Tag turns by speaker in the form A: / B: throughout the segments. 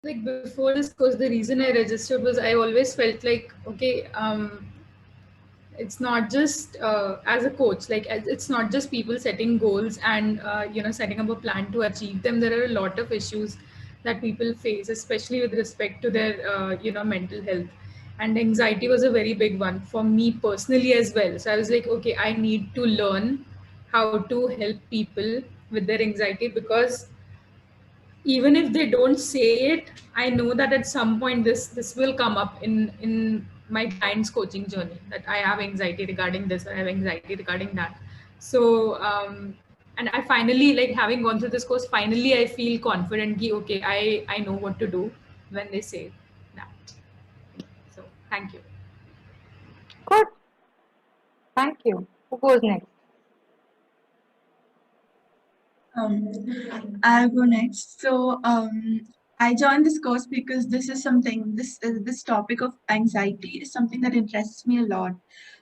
A: Like before this course, the reason I registered was I always felt like, okay, it's not just as a coach, like it's not just people setting goals and setting up a plan to achieve them. There are a lot of issues that people face, especially with respect to their mental health, and anxiety was a very big one for me personally as well. So I was like, okay, I need to learn how to help people with their anxiety, because even if they don't say it, I know that at some point this will come up in my client's coaching journey, that I have anxiety regarding this, or I have anxiety regarding that. So and I finally, like, having gone through this course, finally I feel confident ki, okay, I know what to do when they say that. So thank you.
B: Good. Thank you. Who goes next?
C: I'll go next. So, I joined this course because this is something, this topic of anxiety is something that interests me a lot.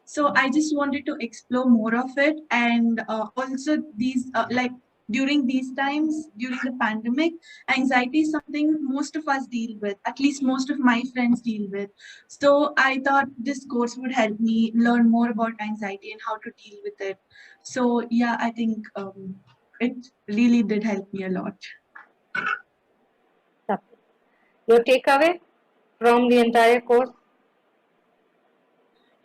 C: So I just wanted to explore more of it, and also these like during these times, during the pandemic, anxiety is something most of us deal with. At least most of my friends deal with. So I thought this course would help me learn more about anxiety and how to deal with it. So yeah, I think it really did help me a lot.
B: Your takeaway from the entire course?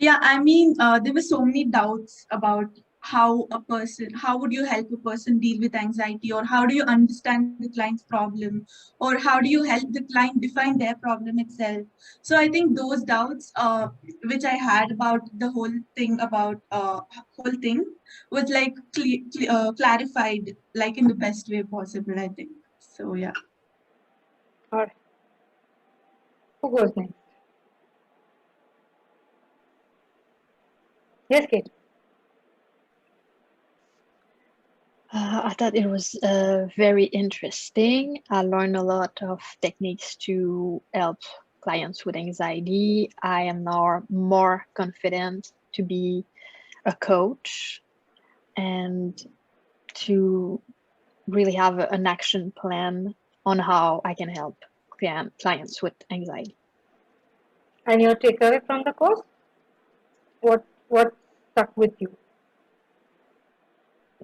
C: Yeah, I mean, there were so many doubts about how would you help a person deal with anxiety, or how do you understand the client's problem, or how do you help the client define their problem itself. So I think those doubts, which I had about the whole thing, was like clarified, like in the best way possible, I think. So yeah.
B: All right. Who goes next? Yes, Kate.
D: I thought it was very interesting. I learned a lot of techniques to help clients with anxiety. I am now more confident to be a coach and to really have an action plan on how I can help clients with anxiety.
B: And your takeaway from the course? What stuck with you?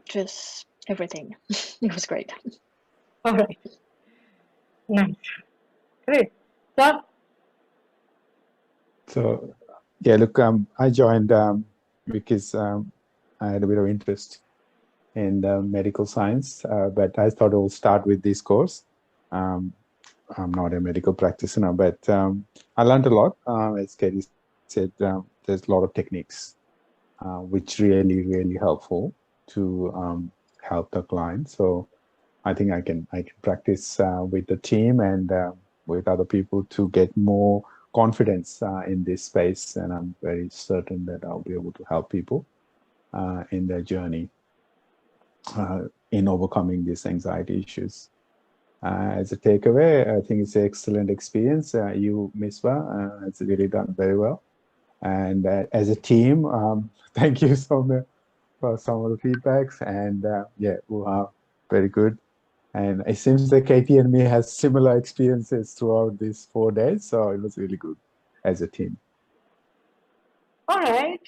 D: Just everything. It was great.
B: All right. Nice. Great. So,
E: So, yeah, look, I joined because I had a bit of interest in medical science, but I thought I would start with this course. I'm not a medical practitioner, but I learned a lot. As Katie said, there's a lot of techniques which really helpful to help the client. So I think I can practice with the team and with other people to get more confidence in this space, and I'm very certain that I'll be able to help people in their journey in overcoming these anxiety issues. As a takeaway, I think it's an excellent experience. You, Miswa, it's really done very well. And as a team, thank you so much for some of the feedbacks. And yeah, we are very good. And it seems that Katie and me has similar experiences throughout these 4 days. So it was really good as a team.
B: all right.